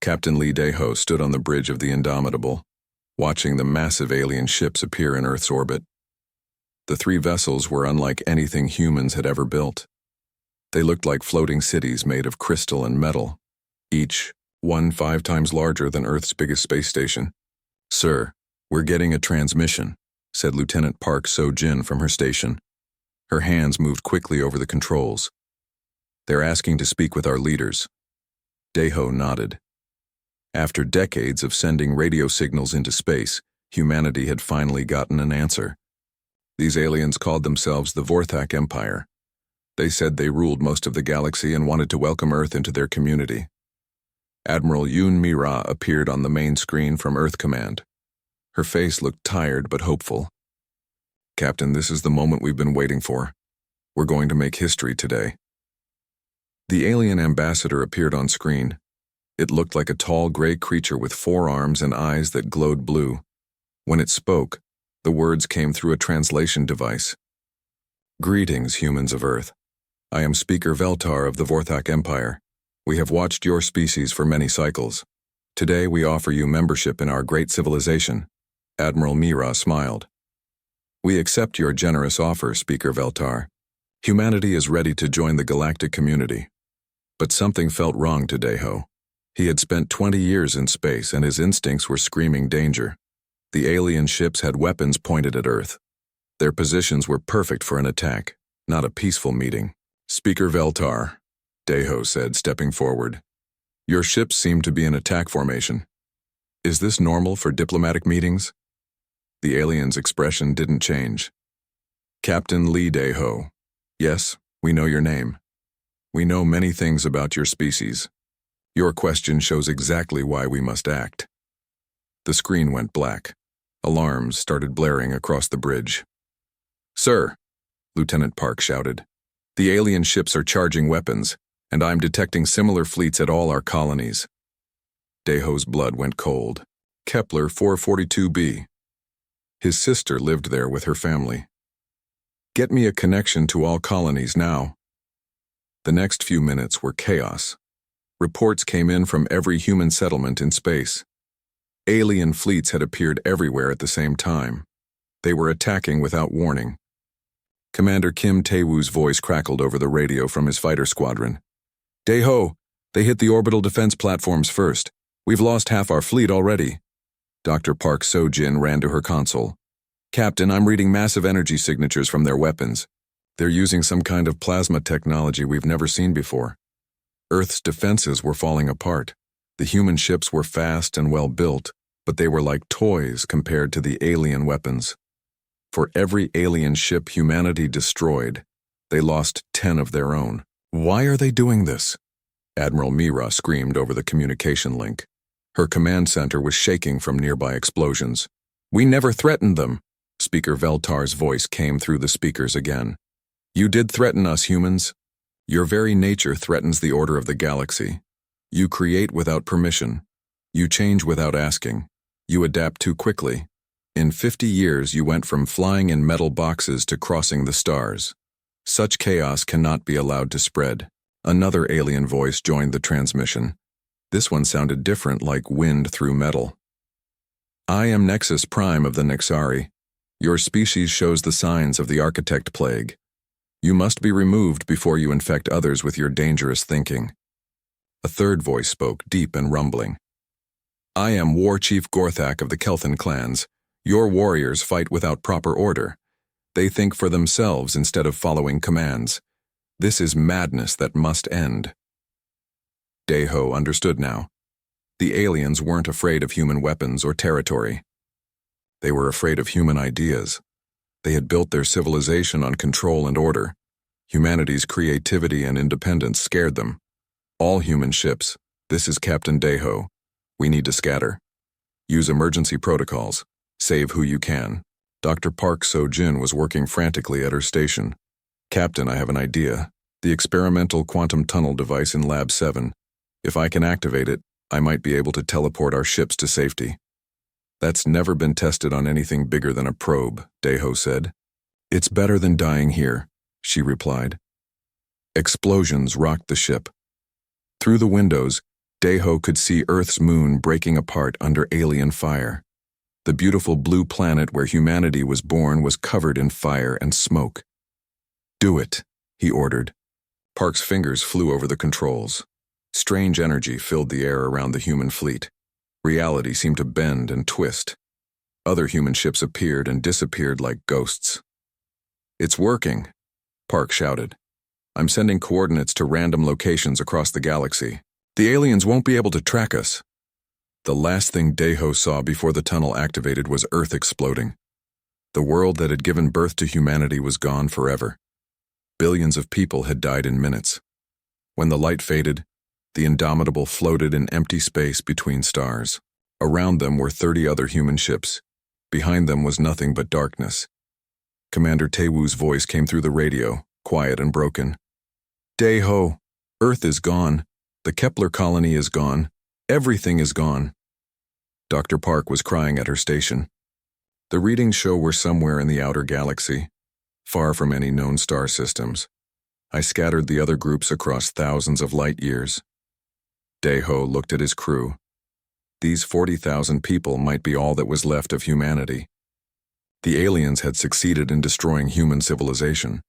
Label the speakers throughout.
Speaker 1: Captain Lee Daeho stood on the bridge of the Indomitable, watching the massive alien ships appear in Earth's orbit. The three vessels were unlike anything humans had ever built. They looked like floating cities made of crystal and metal, each one 5 times larger than Earth's biggest space station. "Sir, we're getting a transmission," said Lieutenant Park So-jin from her station. Her hands moved quickly over the controls. "They're asking to speak with our leaders." Daeho nodded. After decades of sending radio signals into space, humanity had finally gotten an answer. These aliens called themselves the Vorthak Empire. They said they ruled most of the galaxy and wanted to welcome Earth into their community. Admiral Yoon Mi-ra appeared on the main screen from Earth Command. Her face looked tired but hopeful. "Captain, this is the moment we've been waiting for. We're going to make history today." The alien ambassador appeared on screen. It looked like a tall gray creature with 4 arms and eyes that glowed blue. When it spoke, the words came through a translation device. "Greetings, humans of Earth. I am Speaker Veltar of the Vorthak Empire. We have watched your species for many cycles. Today we offer you membership in our great civilization." Admiral Mi-ra smiled. "We accept your generous offer, Speaker Veltar. Humanity is ready to join the galactic community." But something felt wrong to Daeho. He had spent 20 years in space and his instincts were screaming danger. The alien ships had weapons pointed at Earth. Their positions were perfect for an attack, not a peaceful meeting. "Speaker Veltar," Daeho said, stepping forward. "Your ships seem to be in attack formation. Is this normal for diplomatic meetings?" The alien's expression didn't change. "Captain Lee Daeho. Yes, we know your name. We know many things about your species. Your question shows exactly why we must act." The screen went black. Alarms started blaring across the bridge. "Sir," Lieutenant Park shouted, "the alien ships are charging weapons, and I'm detecting similar fleets at all our colonies." Daeho's blood went cold. Kepler 442b. His sister lived there with her family. "Get me a connection to all colonies now." The next few minutes were chaos. Reports came in from every human settlement in space. Alien fleets had appeared everywhere at the same time. They were attacking without warning. Commander Kim Tae-woo's voice crackled over the radio from his fighter squadron. "Daeho, they hit the orbital defense platforms first. We've lost half our fleet already." Dr. Park So-jin ran to her console. "Captain, I'm reading massive energy signatures from their weapons. They're using some kind of plasma technology we've never seen before. Earth's defenses were falling apart. The human ships were fast and well built, but they were like toys compared to the alien weapons. For every alien ship humanity destroyed, they lost 10 of their own." "Why are they doing this?" Admiral Mi-ra screamed over the communication link. Her command center was shaking from nearby explosions. "We never threatened them." Speaker Veltar's voice came through the speakers again. "You did threaten us, humans. Your very nature threatens the order of the galaxy. You create without permission. You change without asking. You adapt too quickly. In 50 years, you went from flying in metal boxes to crossing the stars. Such chaos cannot be allowed to spread." Another alien voice joined the transmission. This one sounded different, like wind through metal. "I am Nexus Prime of the Nexari. Your species shows the signs of the Architect Plague. You must be removed before you infect others with your dangerous thinking." A third voice spoke, deep and rumbling. "I am War Chief Gorthak of the Kelthan clans. Your warriors fight without proper order. They think for themselves instead of following commands. This is madness that must end." Daeho understood now. The aliens weren't afraid of human weapons or territory. They were afraid of human ideas. They had built their civilization on control and order. Humanity's creativity and independence scared them. "All human ships, this is Captain Daeho. We need to scatter. Use emergency protocols. Save who you can." Dr. Park So-jin was working frantically at her station. "Captain, I have an idea. The experimental quantum tunnel device in Lab 7. If I can activate it, I might be able to teleport our ships to safety." "That's never been tested on anything bigger than a probe," Daeho said. "It's better than dying here," she replied. Explosions rocked the ship. Through the windows, Deho could see Earth's moon breaking apart under alien fire. The beautiful blue planet where humanity was born was covered in fire and smoke. "Do it," he ordered. Park's fingers flew over the controls. Strange energy filled the air around the human fleet. Reality seemed to bend and twist. Other human ships appeared and disappeared like ghosts. "It's working," Park shouted. "I'm sending coordinates to random locations across the galaxy. The aliens won't be able to track us." The last thing Deho saw before the tunnel activated was Earth exploding. The world that had given birth to humanity was gone forever. Billions of people had died in minutes. When the light faded, the Indomitable floated in empty space between stars. Around them were 30 other human ships. Behind them was nothing but darkness. Commander Tewu's voice came through the radio, quiet and broken. "Deho, Earth is gone. The Kepler colony is gone. Everything is gone." Dr. Park was crying at her station. The readings show we're somewhere in the outer galaxy, far from any known star systems. I scattered the other groups across thousands of light years. Deho looked at his crew. These 40,000 people might be all that was left of humanity. The aliens had succeeded in destroying human civilization,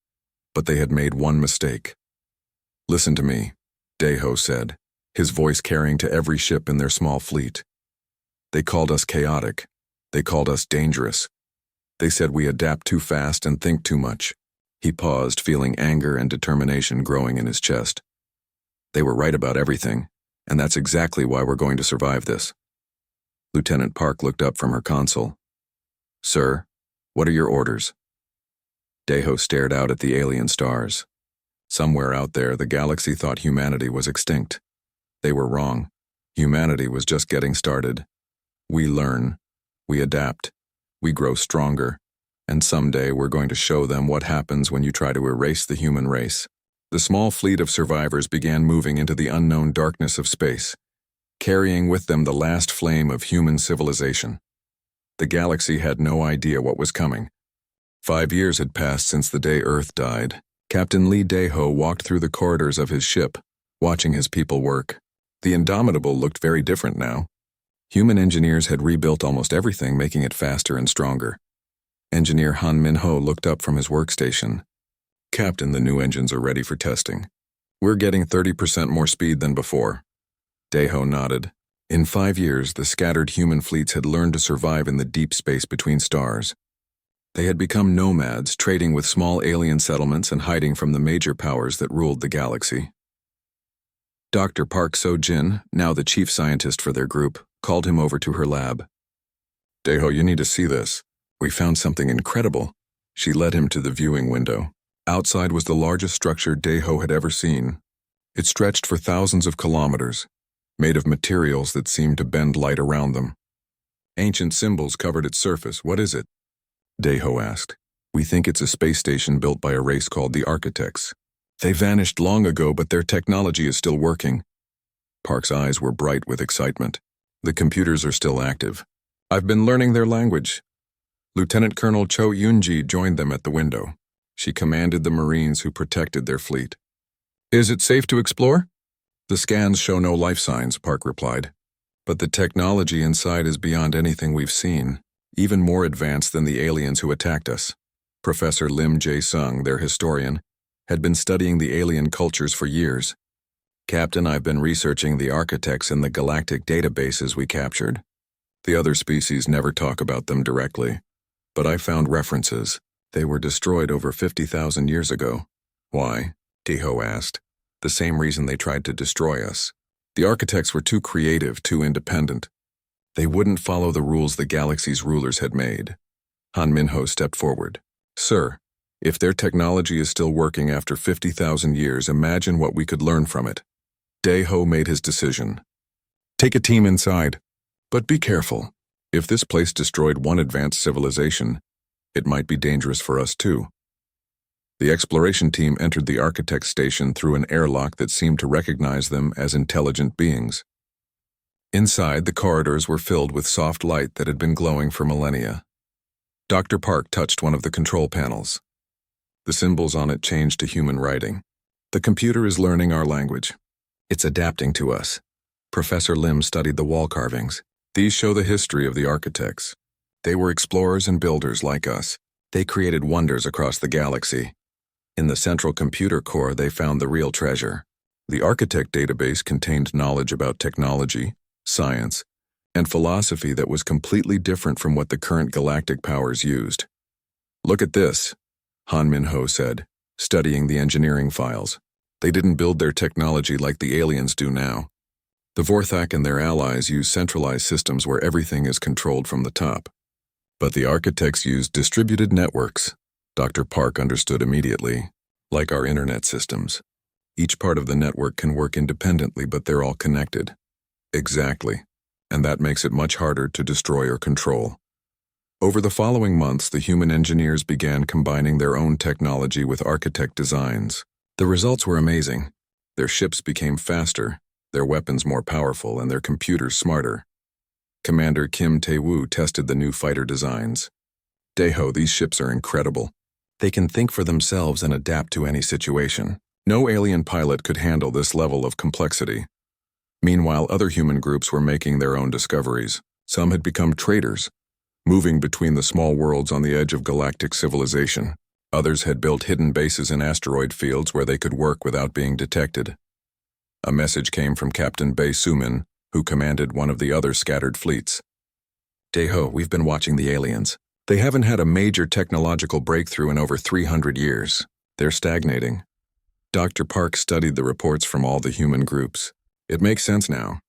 Speaker 1: but they had made one mistake. "Listen to me," Deho said, his voice carrying to every ship in their small fleet. "They called us chaotic. They called us dangerous. They said we adapt too fast and think too much." He paused, feeling anger and determination growing in his chest. "They were right about everything, and that's exactly why we're going to survive this." Lieutenant Park looked up from her console. "Sir, what are your orders?" Deho stared out at the alien stars. Somewhere out there, the galaxy thought humanity was extinct. They were wrong. Humanity was just getting started. We learn, we adapt, we grow stronger, and someday we're going to show them what happens when you try to erase the human race. The small fleet of survivors began moving into the unknown darkness of space, carrying with them the last flame of human civilization. The galaxy had no idea what was coming. 5 years had passed since the day Earth died. Captain Lee Deho walked through the corridors of his ship, watching his people work. The Indomitable looked very different now. Human engineers had rebuilt almost everything, making it faster and stronger. Engineer Han Min-ho looked up from his workstation. "Captain, the new engines are ready for testing. We're getting 30% more speed than before." Deho nodded. In 5 years, the scattered human fleets had learned to survive in the deep space between stars. They had become nomads, trading with small alien settlements and hiding from the major powers that ruled the galaxy. Dr. Park So-jin, now the chief scientist for their group, called him over to her lab. "Deho, you need to see this. We found something incredible." She led him to the viewing window. Outside was the largest structure Deho had ever seen. It stretched for thousands of kilometers, made of materials that seemed to bend light around them. Ancient symbols covered its surface. "What is it?" Deho asked. "We think it's a space station built by a race called the Architects. They vanished long ago, but their technology is still working." Park's eyes were bright with excitement. "The computers are still active. I've been learning their language." Lieutenant Colonel Cho Yoon-ji joined them at the window. She commanded the Marines who protected their fleet. "Is it safe to explore?" "The scans show no life signs," Park replied. "But the technology inside is beyond anything we've seen, even more advanced than the aliens who attacked us." Professor Lim Jae-sung, their historian, had been studying the alien cultures for years. "Captain, I've been researching the Architects in the galactic databases we captured. The other species never talk about them directly, but I found references. They were destroyed over 50,000 years ago." "Why?" Deho asked. "The same reason they tried to destroy us. The Architects were too creative, too independent. They wouldn't follow the rules the galaxy's rulers had made." Han Min-ho stepped forward. "Sir, if their technology is still working after 50,000 years, imagine what we could learn from it." Deho made his decision. "Take a team inside. But be careful. If this place destroyed one advanced civilization, it might be dangerous for us too." The exploration team entered the Architect station through an airlock that seemed to recognize them as intelligent beings. Inside, the corridors were filled with soft light that had been glowing for millennia. Dr. Park touched one of the control panels. The symbols on it changed to human writing. "The computer is learning our language. It's adapting to us." Professor Lim studied the wall carvings. These show the history of the architects. They were explorers and builders like us. They created wonders across the galaxy. In the central computer core, they found the real treasure. The architect database contained knowledge about technology, science, and philosophy that was completely different from what the current galactic powers used. "Look at this," Han Minho said, studying the engineering files. "They didn't build their technology like the aliens do now. The Vorthak and their allies use centralized systems where everything is controlled from the top. But the architects used distributed networks." Dr. Park understood immediately. "Like our internet systems. Each part of the network can work independently, but they're all connected." "Exactly. And that makes it much harder to destroy or control." Over the following months, the human engineers began combining their own technology with architect designs. The results were amazing. Their ships became faster, their weapons more powerful, and their computers smarter. Commander Kim Tae-woo tested the new fighter designs. "Daeho, these ships are incredible. They can think for themselves and adapt to any situation. No alien pilot could handle this level of complexity." Meanwhile, other human groups were making their own discoveries. Some had become traders, moving between the small worlds on the edge of galactic civilization. Others had built hidden bases in asteroid fields where they could work without being detected. A message came from Captain Bae Sumin, who commanded one of the other scattered fleets. "Daeho, we've been watching the aliens. They haven't had a major technological breakthrough in over 300 years. They're stagnating." Dr. Park studied the reports from all the human groups. "It makes sense now.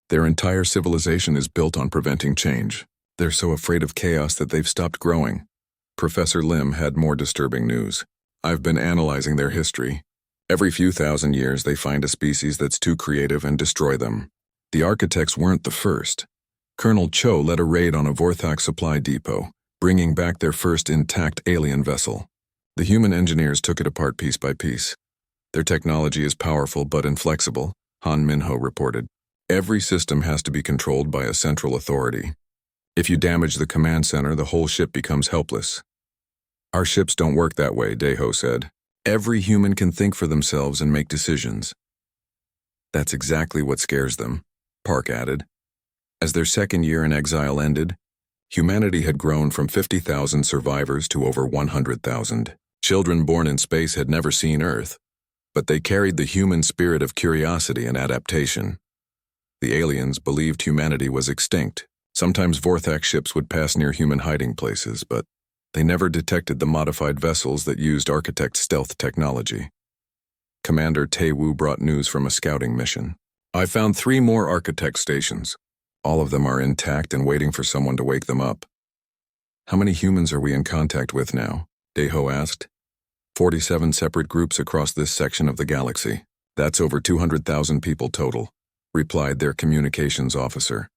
Speaker 1: Their entire civilization is built on preventing change. They're so afraid of chaos that they've stopped growing." Professor Lim had more disturbing news. "I've been analyzing their history. Every few thousand years they find a species that's too creative and destroy them. The architects weren't the first. Colonel Cho led a raid on a Vorthak supply depot, bringing back their first intact alien vessel. The human engineers took it apart piece by piece. Their technology is powerful but inflexible," Han Minho reported. "Every system has to be controlled by a central authority. If you damage the command center, the whole ship becomes helpless." "Our ships don't work that way," Daeho said. "Every human can think for themselves and make decisions." "That's exactly what scares them," Park added. As their second year in exile ended, humanity had grown from 50,000 survivors to over 100,000. Children born in space had never seen Earth, but they carried the human spirit of curiosity and adaptation. The aliens believed humanity was extinct. Sometimes Vorthak ships would pass near human hiding places, but they never detected the modified vessels that used architect stealth technology. Commander Tae-woo brought news from a scouting mission. "I found 3 more architect stations. All of them are intact and waiting for someone to wake them up." "How many humans are we in contact with now?" Daeho asked. 47 separate groups across this section of the galaxy. That's over 200,000 people total," replied their communications officer.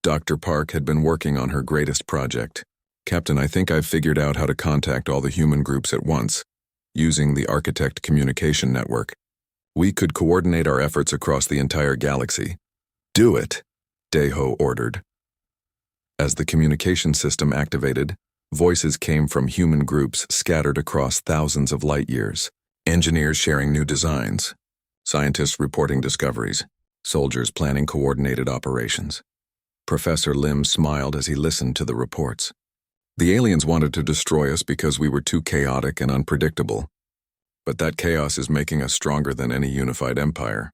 Speaker 1: Dr. Park had been working on her greatest project. "Captain, I think I've figured out how to contact all the human groups at once, using the Architect Communication Network. We could coordinate our efforts across the entire galaxy." "Do it," Daeho ordered. As the communication system activated, voices came from human groups scattered across thousands of light years. Engineers sharing new designs, scientists reporting discoveries, soldiers planning coordinated operations. Professor Lim smiled as he listened to the reports. "The aliens wanted to destroy us because we were too chaotic and unpredictable. But that chaos is making us stronger than any unified empire."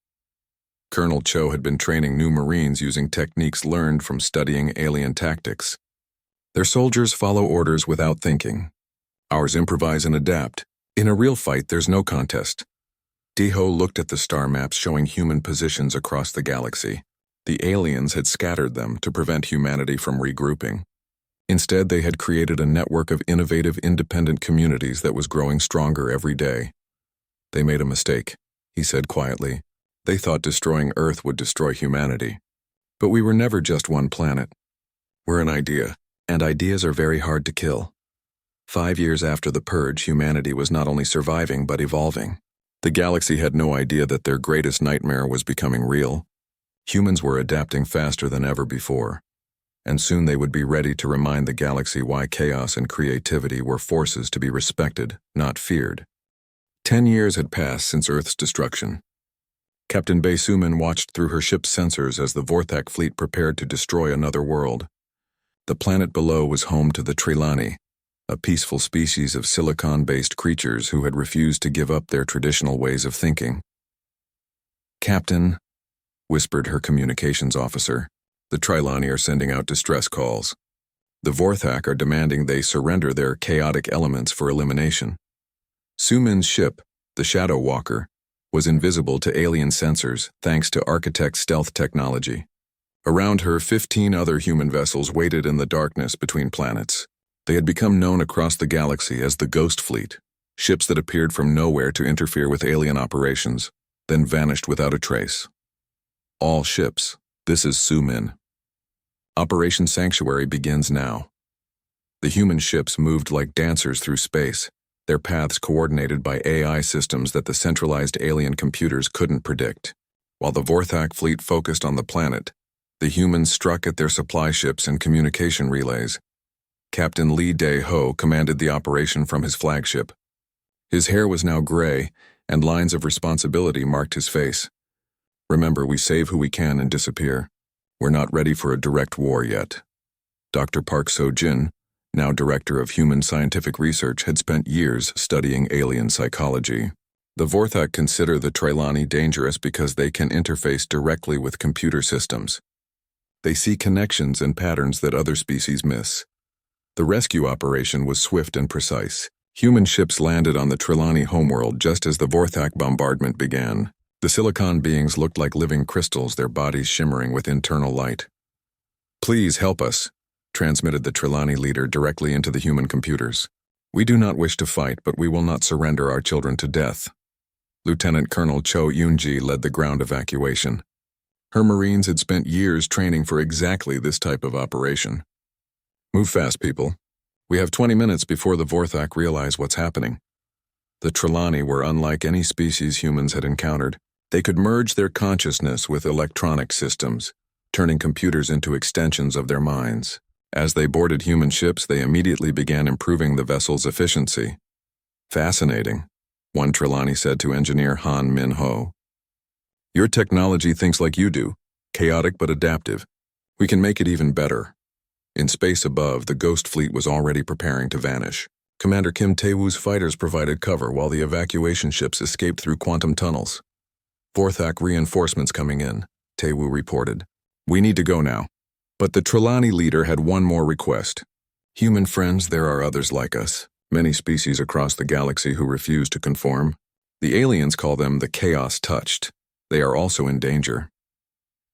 Speaker 1: Colonel Cho had been training new Marines using techniques learned from studying alien tactics. Their soldiers follow orders without thinking. Ours improvise and adapt. In a real fight, there's no contest. Daeho looked at the star maps showing human positions across the galaxy. The aliens had scattered them to prevent humanity from regrouping. Instead, they had created a network of innovative, independent communities that was growing stronger every day. "They made a mistake," he said quietly. "They thought destroying Earth would destroy humanity. But we were never just one planet. We're an idea, and ideas are very hard to kill." 5 years after the purge, humanity was not only surviving but evolving. The galaxy had no idea that their greatest nightmare was becoming real. Humans were adapting faster than ever before, and soon they would be ready to remind the galaxy why chaos and creativity were forces to be respected, not feared. 10 years had passed since Earth's destruction. Captain Bae Sumin watched through her ship's sensors as the Vorthak fleet prepared to destroy another world. The planet below was home to the Trilani, a peaceful species of silicon-based creatures who had refused to give up their traditional ways of thinking. "Captain," whispered her communications officer, "the Trilani are sending out distress calls. The Vorthak are demanding they surrender their chaotic elements for elimination." Sumin's ship, the Shadow Walker, was invisible to alien sensors thanks to Architect's stealth technology. Around her, 15 other human vessels waited in the darkness between planets. They had become known across the galaxy as the Ghost Fleet, ships that appeared from nowhere to interfere with alien operations, then vanished without a trace. All ships, this is Sumin. Operation Sanctuary begins now. The human ships moved like dancers through space, their paths coordinated by AI systems that the centralized alien computers couldn't predict. While the Vorthak fleet focused on the planet, the humans struck at their supply ships and communication relays. Captain Lee Dae-ho commanded the operation from his flagship. His hair was now gray, and lines of responsibility marked his face. "Remember, we save who we can and disappear. We're not ready for a direct war yet." Dr. Park So-jin, now Director of Human Scientific Research, had spent years studying alien psychology. The Vorthak consider the Trilani dangerous because they can interface directly with computer systems. They see connections and patterns that other species miss. The rescue operation was swift and precise. Human ships landed on the Trilani homeworld just as the Vorthak bombardment began. The silicon beings looked like living crystals, their bodies shimmering with internal light. "Please help us," transmitted the Trilani leader directly into the human computers. "We do not wish to fight, but we will not surrender our children to death." Lieutenant Colonel Cho Yoon-ji led the ground evacuation. Her Marines had spent years training for exactly this type of operation. "Move fast, people. We have 20 minutes before the Vorthak realize what's happening." The Trilani were unlike any species humans had encountered. They could merge their consciousness with electronic systems, turning computers into extensions of their minds. As they boarded human ships, they immediately began improving the vessel's efficiency. "Fascinating," one Trilani said to engineer Han Min-ho. "Your technology thinks like you do, chaotic but adaptive. We can make it even better." In space above, the Ghost Fleet was already preparing to vanish. Commander Kim Tae-woo's fighters provided cover while the evacuation ships escaped through quantum tunnels. "Vorthak reinforcements coming in," Tae-woo reported. "We need to go now." But the Trilani leader had one more request. "Human friends, there are others like us, many species across the galaxy who refuse to conform. The aliens call them the Chaos Touched. They are also in danger."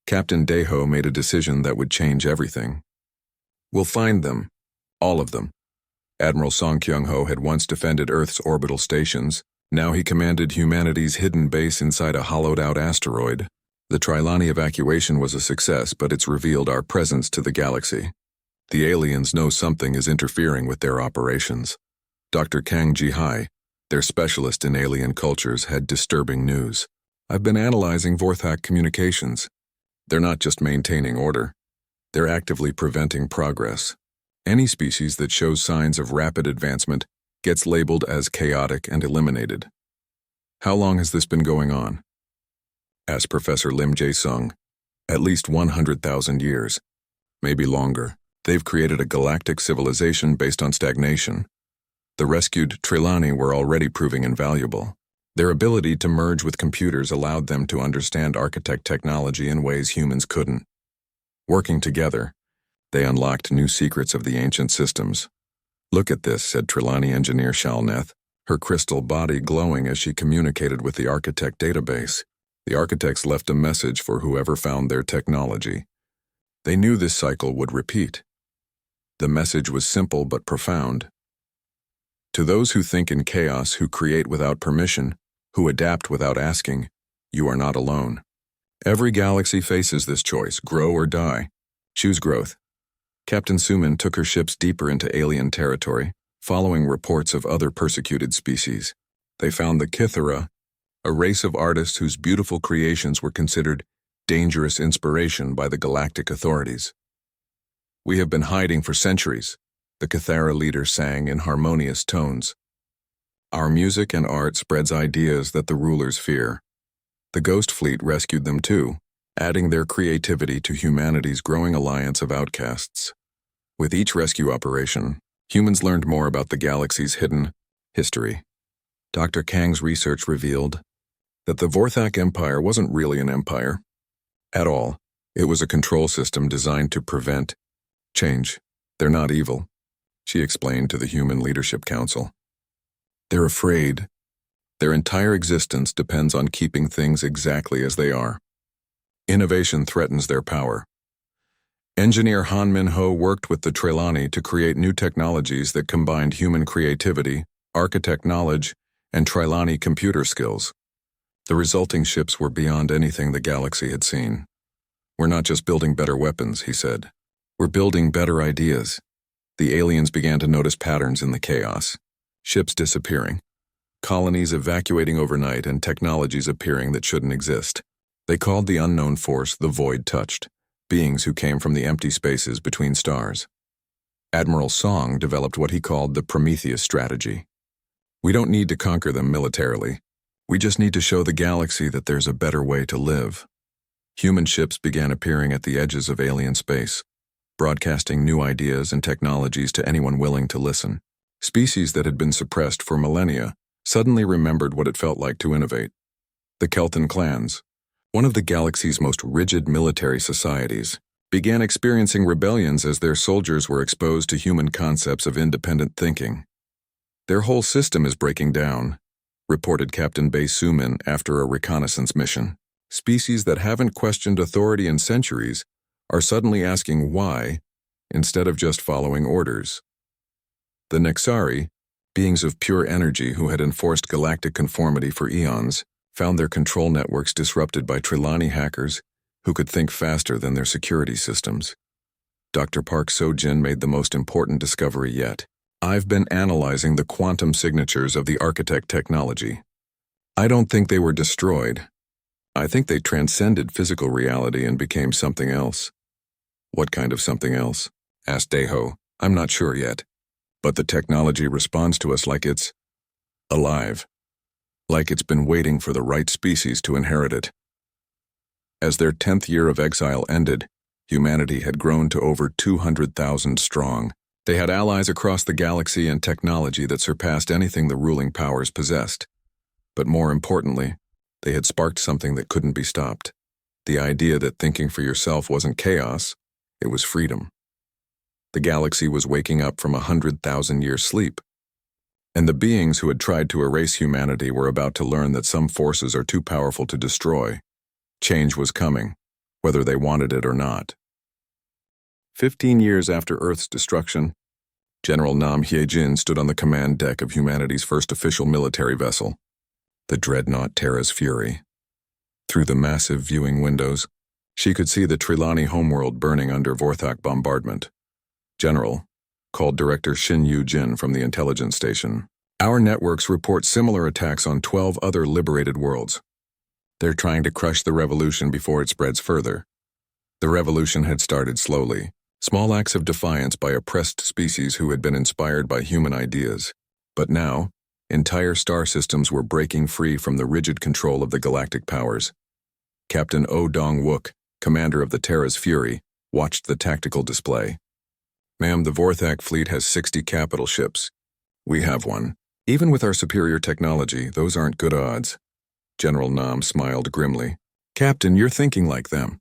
Speaker 1: Captain Dae-ho made a decision that would change everything. "We'll find them. All of them." Admiral Song Kyung-ho had once defended Earth's orbital stations. Now he commanded humanity's hidden base inside a hollowed-out asteroid. The Trilani evacuation was a success, but it's revealed our presence to the galaxy. The aliens know something is interfering with their operations. Dr. Kang Ji-hai, their specialist in alien cultures, had disturbing news. "I've been analyzing Vorthak communications. They're not just maintaining order. They're actively preventing progress. Any species that shows signs of rapid advancement gets labeled as chaotic and eliminated." "How long has this been going on?" asked Professor Lim Jae-sung. "At least 100,000 years. Maybe longer. They've created a galactic civilization based on stagnation. The rescued Trilani were already proving invaluable. Their ability to merge with computers allowed them to understand architect technology in ways humans couldn't. Working together, they unlocked new secrets of the ancient systems." "Look at this," said Trilani engineer Shalneth, her crystal body glowing as she communicated with the architect database. The architects left a message for whoever found their technology. They knew this cycle would repeat. The message was simple but profound. "To those who think in chaos, who create without permission, who adapt without asking, you are not alone. Every galaxy faces this choice, grow or die. Choose growth." Captain Sumin took her ships deeper into alien territory, following reports of other persecuted species. They found the Kithara, a race of artists whose beautiful creations were considered dangerous inspiration by the galactic authorities. "We have been hiding for centuries," the Kithara leader sang in harmonious tones. "Our music and art spreads ideas that the rulers fear. The Ghost Fleet rescued them too, adding their creativity to humanity's growing alliance of outcasts. With each rescue operation, humans learned more about the galaxy's hidden history. Dr. Kang's research revealed that the Vorthak Empire wasn't really an empire at all. It was a control system designed to prevent change. They're not evil, she explained to the Human Leadership Council. They're afraid. Their entire existence depends on keeping things exactly as they are. Innovation threatens their power. Engineer Han Min-ho worked with the Trelawney to create new technologies that combined human creativity, architect knowledge, and Trelawney computer skills. The resulting ships were beyond anything the galaxy had seen. We're not just building better weapons, he said. We're building better ideas. The aliens began to notice patterns in the chaos. Ships disappearing, colonies evacuating overnight, and technologies appearing that shouldn't exist. They called the unknown force the Void Touched, beings who came from the empty spaces between stars. Admiral Song developed what he called the Prometheus strategy. We don't need to conquer them militarily. We just need to show the galaxy that there's a better way to live. Human ships began appearing at the edges of alien space, broadcasting new ideas and technologies to anyone willing to listen. Species that had been suppressed for millennia suddenly remembered what it felt like to innovate. The Kelton clans, one of the galaxy's most rigid military societies, began experiencing rebellions as their soldiers were exposed to human concepts of independent thinking. Their whole system is breaking down, reported Captain Bae Sumin after a reconnaissance mission. Species that haven't questioned authority in centuries are suddenly asking why, instead of just following orders. The Nexari, beings of pure energy who had enforced galactic conformity for eons, found their control networks disrupted by Trelawney hackers who could think faster than their security systems. Dr. Park So-jin made the most important discovery yet. I've been analyzing the quantum signatures of the architect technology. I don't think they were destroyed. I think they transcended physical reality and became something else. What kind of something else? Asked Daeho. I'm not sure yet. But the technology responds to us like it's alive. Like it's been waiting for the right species to inherit it. As their 10th year of exile ended, humanity had grown to over 200,000 strong. They had allies across the galaxy and technology that surpassed anything the ruling powers possessed. But more importantly, they had sparked something that couldn't be stopped. The idea that thinking for yourself wasn't chaos, it was freedom. The galaxy was waking up from a 100,000-year sleep. And the beings who had tried to erase humanity were about to learn that some forces are too powerful to destroy. Change was coming, whether they wanted it or not. 15 years after Earth's destruction, General Nam Hye-jin stood on the command deck of humanity's first official military vessel, the dreadnought Terra's Fury. Through the massive viewing windows, she could see the Trelawney homeworld burning under Vorthak bombardment. General, called Director Shin Yu-jin from the intelligence station. Our networks report similar attacks on 12 other liberated worlds. They're trying to crush the revolution before it spreads further. The revolution had started slowly, small acts of defiance by oppressed species who had been inspired by human ideas. But now, entire star systems were breaking free from the rigid control of the galactic powers. Captain Oh Dong-wook, commander of the Terra's Fury, watched the tactical display. Ma'am, the Vorthak fleet has 60 capital ships. We have one. Even with our superior technology, those aren't good odds. General Nam smiled grimly. Captain, you're thinking like them.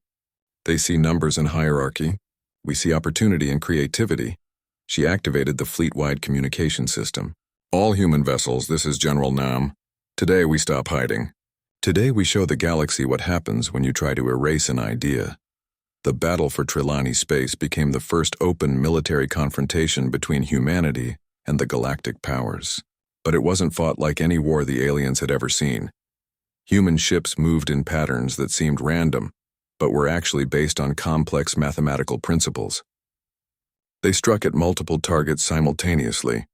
Speaker 1: They see numbers and hierarchy. We see opportunity and creativity. She activated the fleet-wide communication system. All human vessels, this is General Nam. Today we stop hiding. Today we show the galaxy what happens when you try to erase an idea. The battle for Trelawney space became the first open military confrontation between humanity and the galactic powers. But it wasn't fought like any war the aliens had ever seen. Human ships moved in patterns that seemed random, but were actually based on complex mathematical principles. They struck at multiple targets simultaneously,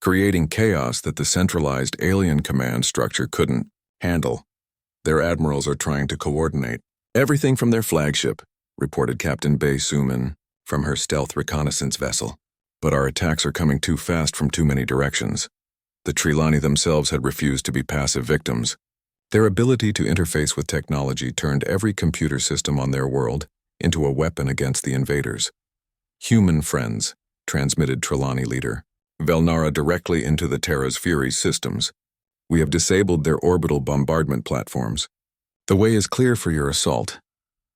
Speaker 1: creating chaos that the centralized alien command structure couldn't handle. Their admirals are trying to coordinate everything from their flagship, reported Captain Bae Sumin from her stealth reconnaissance vessel. But our attacks are coming too fast from too many directions. The Trelawney themselves had refused to be passive victims. Their ability to interface with technology turned every computer system on their world into a weapon against the invaders. Human friends, transmitted Trelawney leader Velnara directly into the Terra's Fury systems. We have disabled their orbital bombardment platforms. The way is clear for your assault.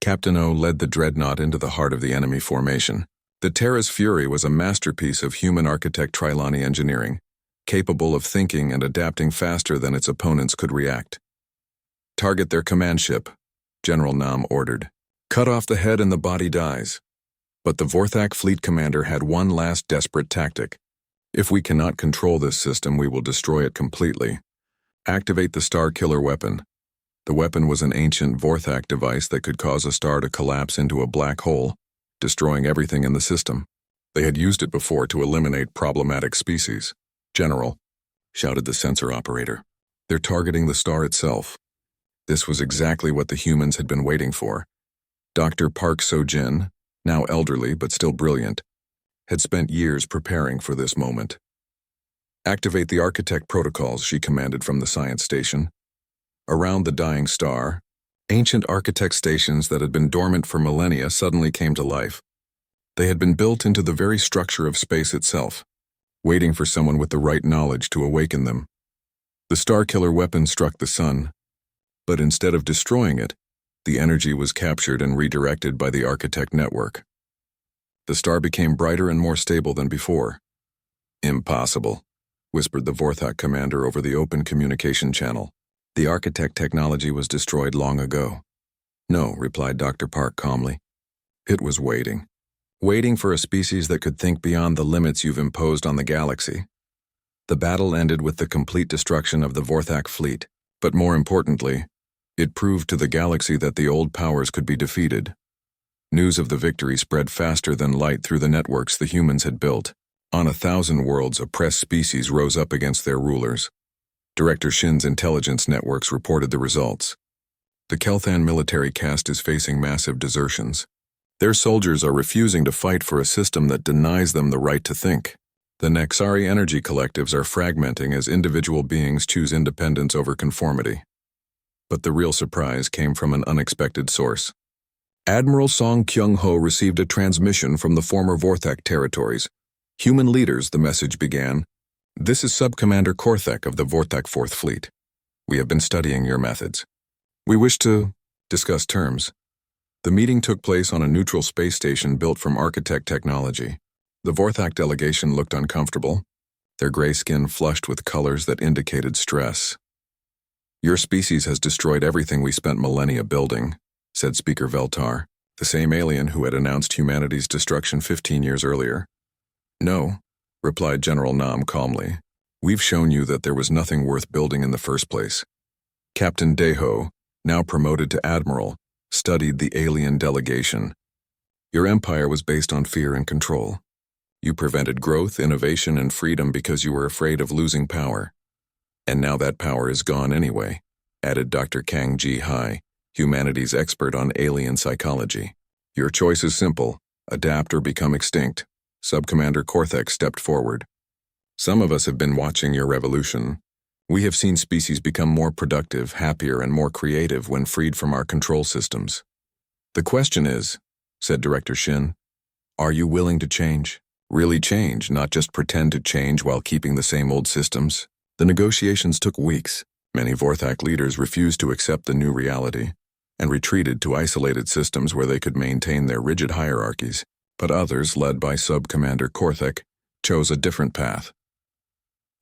Speaker 1: Captain O led the dreadnought into the heart of the enemy formation. The Terra's Fury was a masterpiece of human architect Trelawney engineering, capable of thinking and adapting faster than its opponents could react. Target their command ship, General Nam ordered. Cut off the head and the body dies. But the Vorthak fleet commander had one last desperate tactic. If we cannot control this system, we will destroy it completely. Activate the Star Killer weapon. The weapon was an ancient Vorthak device that could cause a star to collapse into a black hole, destroying everything in the system. They had used it before to eliminate problematic species. General, shouted the sensor operator. They're targeting the star itself. This was exactly what the humans had been waiting for. Dr. Park So-jin, now elderly but still brilliant, had spent years preparing for this moment. Activate the architect protocols, she commanded from the science station. Around the dying star, ancient architect stations that had been dormant for millennia suddenly came to life. They had been built into the very structure of space itself, waiting for someone with the right knowledge to awaken them. The Star Killer weapon struck the sun, but instead of destroying it, the energy was captured and redirected by the architect network. The star became brighter and more stable than before. Impossible, whispered the Vorthak commander over the open communication channel. The architect technology was destroyed long ago. No, replied Dr. Park calmly. It was waiting. Waiting for a species that could think beyond the limits you've imposed on the galaxy. The battle ended with the complete destruction of the Vorthak fleet, but more importantly, it proved to the galaxy that the old powers could be defeated. News of the victory spread faster than light through the networks the humans had built. On 1,000 worlds, oppressed species rose up against their rulers. Director Shin's intelligence networks reported the results. The Kelthan military caste is facing massive desertions. Their soldiers are refusing to fight for a system that denies them the right to think. The Nexari energy collectives are fragmenting as individual beings choose independence over conformity. But the real surprise came from an unexpected source. Admiral Song Kyung-ho received a transmission from the former Vorthak territories. Human leaders, the message began. This is Sub-Commander Korthek of the Vorthak 4th Fleet. We have been studying your methods. We wish to discuss terms. The meeting took place on a neutral space station built from architect technology. The Vorthak delegation looked uncomfortable, their gray skin flushed with colors that indicated stress. Your species has destroyed everything we spent millennia building, said Speaker Veltar, the same alien who had announced humanity's destruction 15 years earlier. No, replied General Nam calmly. We've shown you that there was nothing worth building in the first place. Captain Deho, now promoted to Admiral, studied the alien delegation. Your empire was based on fear and control. You prevented growth, innovation, and freedom because you were afraid of losing power. And now that power is gone anyway, added Dr. Kang Ji-hai, humanities expert on alien psychology. Your choice is simple, adapt or become extinct. Sub-Commander Korthek stepped forward. Some of us have been watching your revolution. We have seen species become more productive, happier, and more creative when freed from our control systems. The question is, said Director Shin, are you willing to change? Really change, not just pretend to change while keeping the same old systems? The negotiations took weeks. Many Vorthak leaders refused to accept the new reality and retreated to isolated systems where they could maintain their rigid hierarchies. But others, led by Sub-Commander Korthek, chose a different path.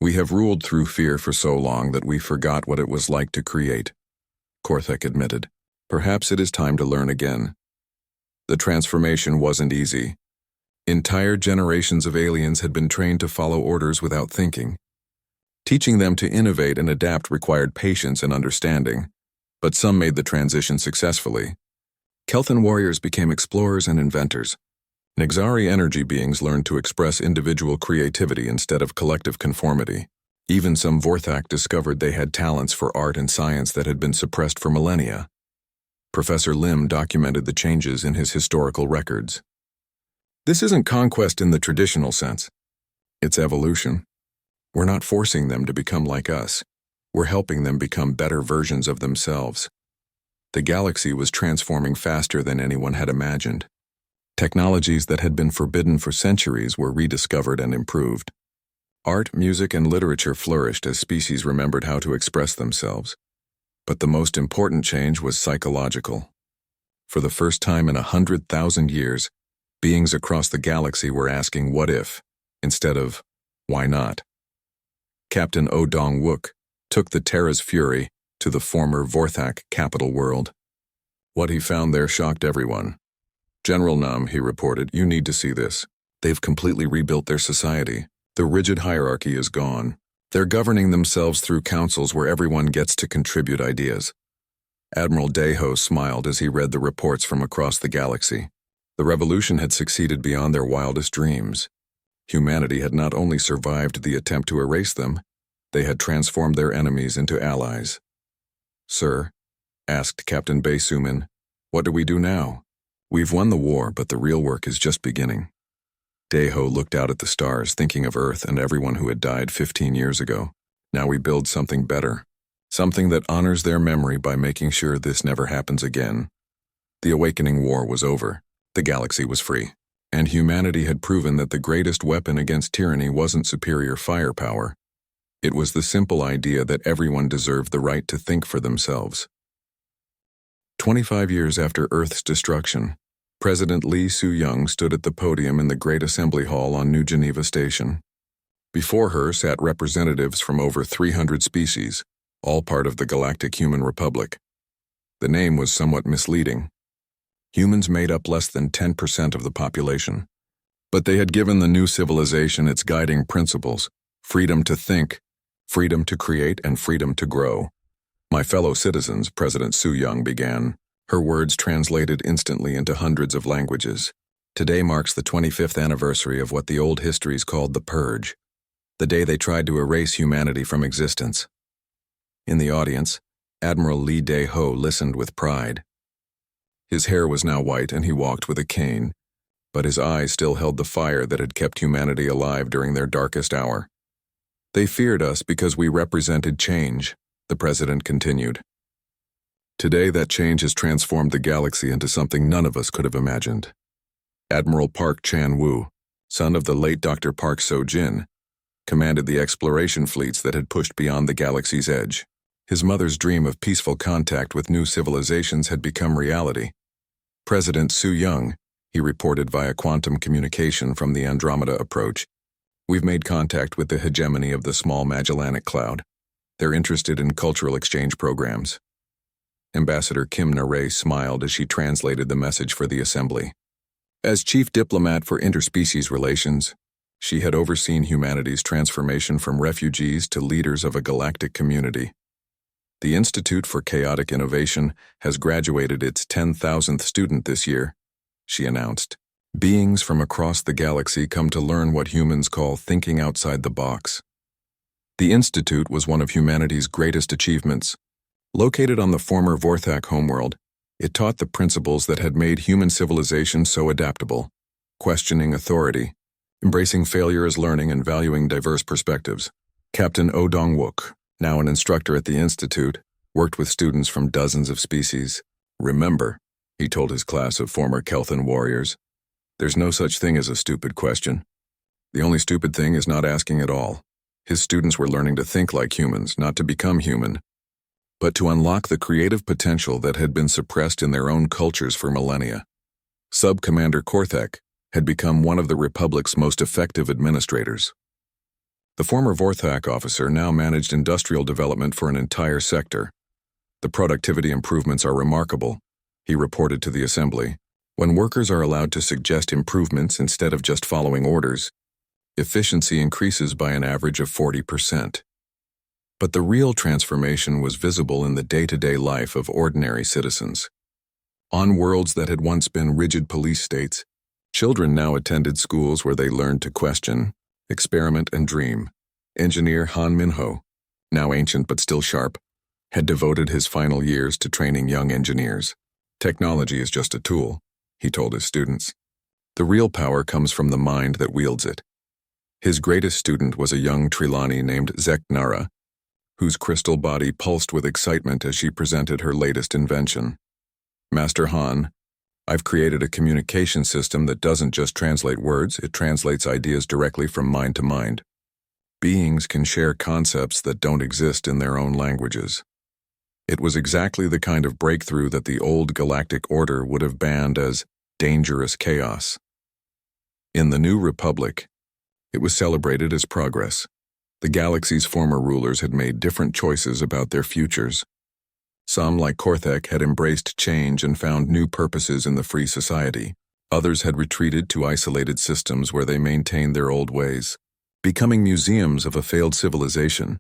Speaker 1: We have ruled through fear for so long that we forgot what it was like to create, Korthek admitted. Perhaps it is time to learn again. The transformation wasn't easy. Entire generations of aliens had been trained to follow orders without thinking. Teaching them to innovate and adapt required patience and understanding, but some made the transition successfully. Kelthan warriors became explorers and inventors. Nexari energy beings learned to express individual creativity instead of collective conformity. Even some Vorthak discovered they had talents for art and science that had been suppressed for millennia. Professor Lim documented the changes in his historical records. This isn't conquest in the traditional sense. It's evolution. We're not forcing them to become like us. were helping them become better versions of themselves. The galaxy was transforming faster than anyone had imagined. Technologies that had been forbidden for centuries were rediscovered and improved. Art, music, and literature flourished as species remembered how to express themselves. But the most important change was psychological. For the first time in 100,000 years, beings across the galaxy were asking what if, instead of why not. Captain Oh Dong-wook took the Terra's Fury to the former Vorthak capital world. What he found there shocked everyone. "General Nam," he reported, "you need to see this. They've completely rebuilt their society. The rigid hierarchy is gone. They're governing themselves through councils where everyone gets to contribute ideas." Admiral Daeho smiled as he read the reports from across the galaxy. The revolution had succeeded beyond their wildest dreams. Humanity had not only survived the attempt to erase them, they had transformed their enemies into allies. "Sir," asked Captain Bae Sumin, "what do we do now? We've won the war, but the real work is just beginning." Daeho looked out at the stars, thinking of Earth and everyone who had died 15 years ago. "Now we build something better. Something that honors their memory by making sure this never happens again." The Awakening War was over. The galaxy was free. And humanity had proven that the greatest weapon against tyranny wasn't superior firepower. It was the simple idea that everyone deserved the right to think for themselves. 25 years after Earth's destruction, President Lee Soo-young stood at the podium in the Great Assembly Hall on New Geneva Station. Before her sat representatives from over 300 species, all part of the Galactic Human Republic. The name was somewhat misleading. Humans made up less than 10% of the population. But they had given the new civilization its guiding principles: freedom to think, freedom to create, and freedom to grow. "My fellow citizens," President Soo-young began, her words translated instantly into hundreds of languages. "Today marks the 25th anniversary of what the old histories called the Purge, the day they tried to erase humanity from existence." In the audience, Admiral Lee Dae-ho listened with pride. His hair was now white and he walked with a cane, but his eyes still held the fire that had kept humanity alive during their darkest hour. "They feared us because we represented change," the president continued. "Today that change has transformed the galaxy into something none of us could have imagined." Admiral Park Chan-woo, son of the late Dr. Park So-jin, commanded the exploration fleets that had pushed beyond the galaxy's edge. His mother's dream of peaceful contact with new civilizations had become reality. "President Soo-young," he reported via quantum communication from the Andromeda approach, "we've made contact with the hegemony of the Small Magellanic Cloud. They're interested in cultural exchange programs." Ambassador Kim Na-rae smiled as she translated the message for the assembly. As chief diplomat for interspecies relations, she had overseen humanity's transformation from refugees to leaders of a galactic community. "The Institute for Chaotic Innovation has graduated its 10,000th student this year," she announced. "Beings from across the galaxy come to learn what humans call thinking outside the box." The Institute was one of humanity's greatest achievements. Located on the former Vorthak homeworld, it taught the principles that had made human civilization so adaptable: questioning authority, embracing failure as learning, and valuing diverse perspectives. Captain Oh Dong-wook, now an instructor at the Institute, worked with students from dozens of species. "Remember," he told his class of former Kelthan warriors, "there's no such thing as a stupid question. The only stupid thing is not asking at all." His students were learning to think like humans, not to become human, but to unlock the creative potential that had been suppressed in their own cultures for millennia. Sub-Commander Korthek had become one of the Republic's most effective administrators. The former Vorthak officer now managed industrial development for an entire sector. "The productivity improvements are remarkable," he reported to the assembly. "When workers are allowed to suggest improvements instead of just following orders, efficiency increases by an average of 40%. But the real transformation was visible in the day-to-day life of ordinary citizens. On worlds that had once been rigid police states, children now attended schools where they learned to question, experiment, and dream. Engineer Han Min-ho, now ancient but still sharp, had devoted his final years to training young engineers. "Technology is just a tool," he told his students. "The real power comes from the mind that wields it." His greatest student was a young Trilani named Zek Nara, whose crystal body pulsed with excitement as she presented her latest invention. Master Han, I've created a communication system that doesn't just translate words, it translates ideas directly from mind to mind. Beings can share concepts that don't exist in their own languages. It was exactly the kind of breakthrough that the old galactic order would have banned as dangerous chaos. In the New Republic, it was celebrated as progress. The galaxy's former rulers had made different choices about their futures. Some, like Korthek, had embraced change and found new purposes in the free society. Others had retreated to isolated systems where they maintained their old ways, becoming museums of a failed civilization.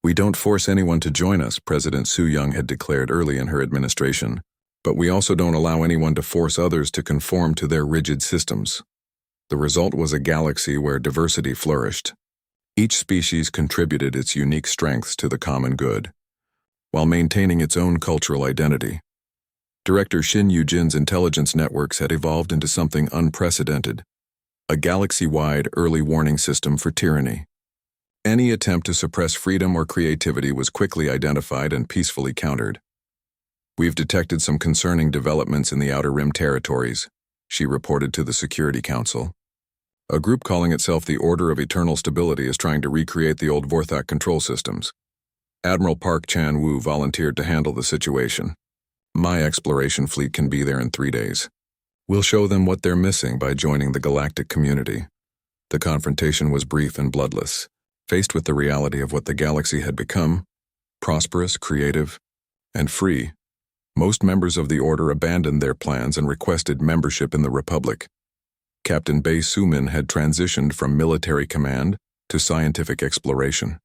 Speaker 1: We don't force anyone to join us, President Su Young had declared early in her administration, but we also don't allow anyone to force others to conform to their rigid systems. The result was a galaxy where diversity flourished. Each species contributed its unique strengths to the common good, while maintaining its own cultural identity. Director Shin Yujin's intelligence networks had evolved into something unprecedented, a galaxy-wide early warning system for tyranny. Any attempt to suppress freedom or creativity was quickly identified and peacefully countered. We've detected some concerning developments in the Outer Rim territories, she reported to the Security Council. A group calling itself the Order of Eternal Stability is trying to recreate the old Vorthak control systems. Admiral Park Chan-woo volunteered to handle the situation. My exploration fleet can be there in 3 days. We'll show them what they're missing by joining the galactic community. The confrontation was brief and bloodless. Faced with the reality of what the galaxy had become, prosperous, creative, and free, most members of the Order abandoned their plans and requested membership in the Republic. Captain Bei Sumin had transitioned from military command to scientific exploration.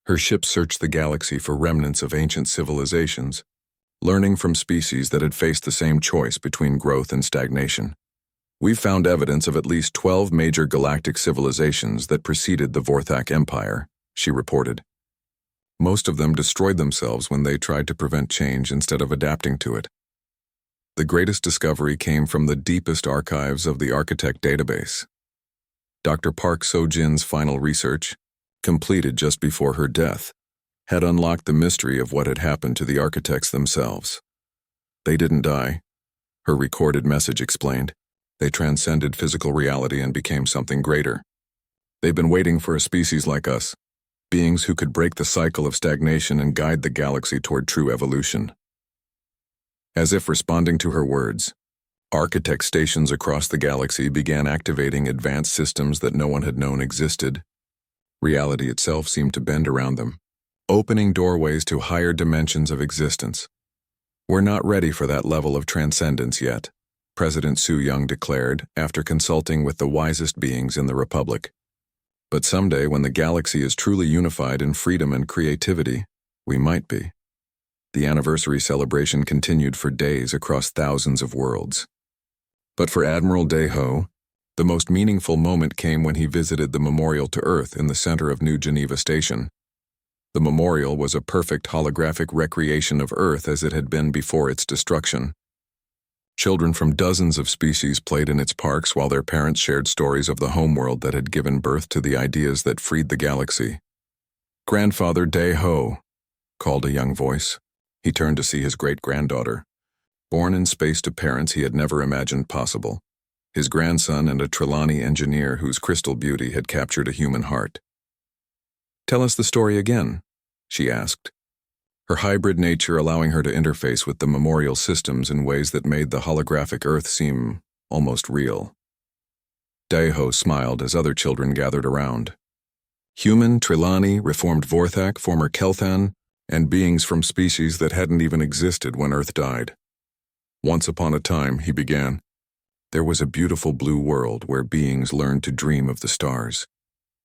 Speaker 1: Her ship searched the galaxy for remnants of ancient civilizations, learning from species that had faced the same choice between growth and stagnation. We've found evidence of at least 12 major galactic civilizations that preceded the Vorthak Empire, she reported. Most of them destroyed themselves when they tried to prevent change instead of adapting to it. The greatest discovery came from the deepest archives of the Architect database. Dr. Park So-jin's final research, completed just before her death, had unlocked the mystery of what had happened to the architects themselves. They didn't die, her recorded message explained. They transcended physical reality and became something greater. They've been waiting for a species like us, beings who could break the cycle of stagnation and guide the galaxy toward true evolution. As if responding to her words, architect stations across the galaxy began activating advanced systems that no one had known existed. Reality itself seemed to bend around them, opening doorways to higher dimensions of existence. We're not ready for that level of transcendence yet, President Su Young declared after consulting with the wisest beings in the Republic. But someday, when the galaxy is truly unified in freedom and creativity, we might be. The anniversary celebration continued for days across thousands of worlds. But for Admiral Dae-ho, the most meaningful moment came when he visited the memorial to Earth in the center of New Geneva Station. The memorial was a perfect holographic recreation of Earth as it had been before its destruction. Children from dozens of species played in its parks while their parents shared stories of the homeworld that had given birth to the ideas that freed the galaxy. "Grandfather Dae-ho," called a young voice. He turned to see his great-granddaughter, born in space to parents he had never imagined possible, his grandson and a Trelawney engineer whose crystal beauty had captured a human heart. "Tell us the story again," she asked, her hybrid nature allowing her to interface with the memorial systems in ways that made the holographic Earth seem almost real. Dae-ho smiled as other children gathered around. Human, Trelawney, reformed Vorthak, former Kelthan, and beings from species that hadn't even existed when Earth died. "Once upon a time," he began, "there was a beautiful blue world where beings learned to dream of the stars."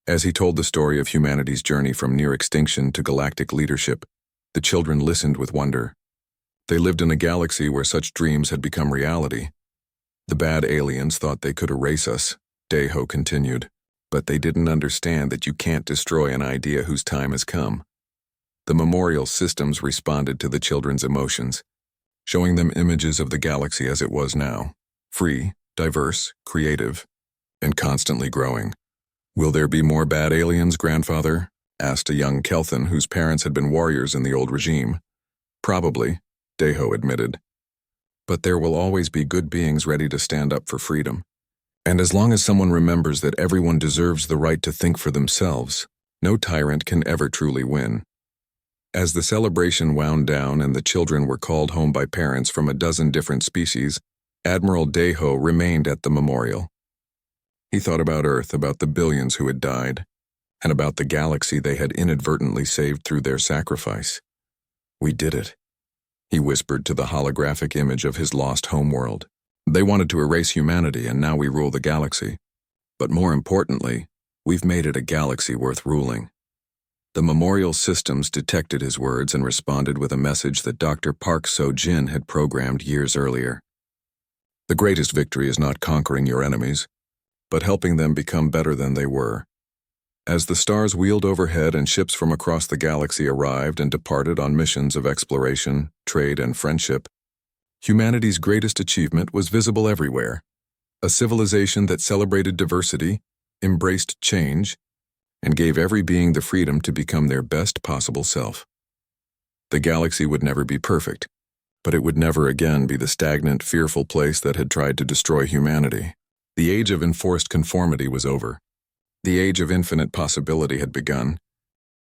Speaker 1: As he told the story of humanity's journey from near extinction to galactic leadership, the children listened with wonder. They lived in a galaxy where such dreams had become reality. "The bad aliens thought they could erase us," Dae-ho continued, "but they didn't understand that you can't destroy an idea whose time has come." The memorial systems responded to the children's emotions, showing them images of the galaxy as it was now, free, diverse, creative, and constantly growing. "Will there be more bad aliens, grandfather?" asked a young Kelthan whose parents had been warriors in the old regime. Probably, Deho admitted. But there will always be good beings ready to stand up for freedom. And as long as someone remembers that everyone deserves the right to think for themselves, no tyrant can ever truly win. As the celebration wound down and the children were called home by parents from a dozen different species, Admiral Deho remained at the memorial. He thought about Earth, about the billions who had died, and about the galaxy they had inadvertently saved through their sacrifice. "We did it," he whispered to the holographic image of his lost homeworld. "They wanted to erase humanity, and now we rule the galaxy. But more importantly, we've made it a galaxy worth ruling." The memorial systems detected his words and responded with a message that Dr. Park So-jin had programmed years earlier. "The greatest victory is not conquering your enemies, but helping them become better than they were." As the stars wheeled overhead and ships from across the galaxy arrived and departed on missions of exploration, trade, and friendship, humanity's greatest achievement was visible everywhere. A civilization that celebrated diversity, embraced change, and gave every being the freedom to become their best possible self. The galaxy would never be perfect, but it would never again be the stagnant, fearful place that had tried to destroy humanity. The age of enforced conformity was over. The age of infinite possibility had begun,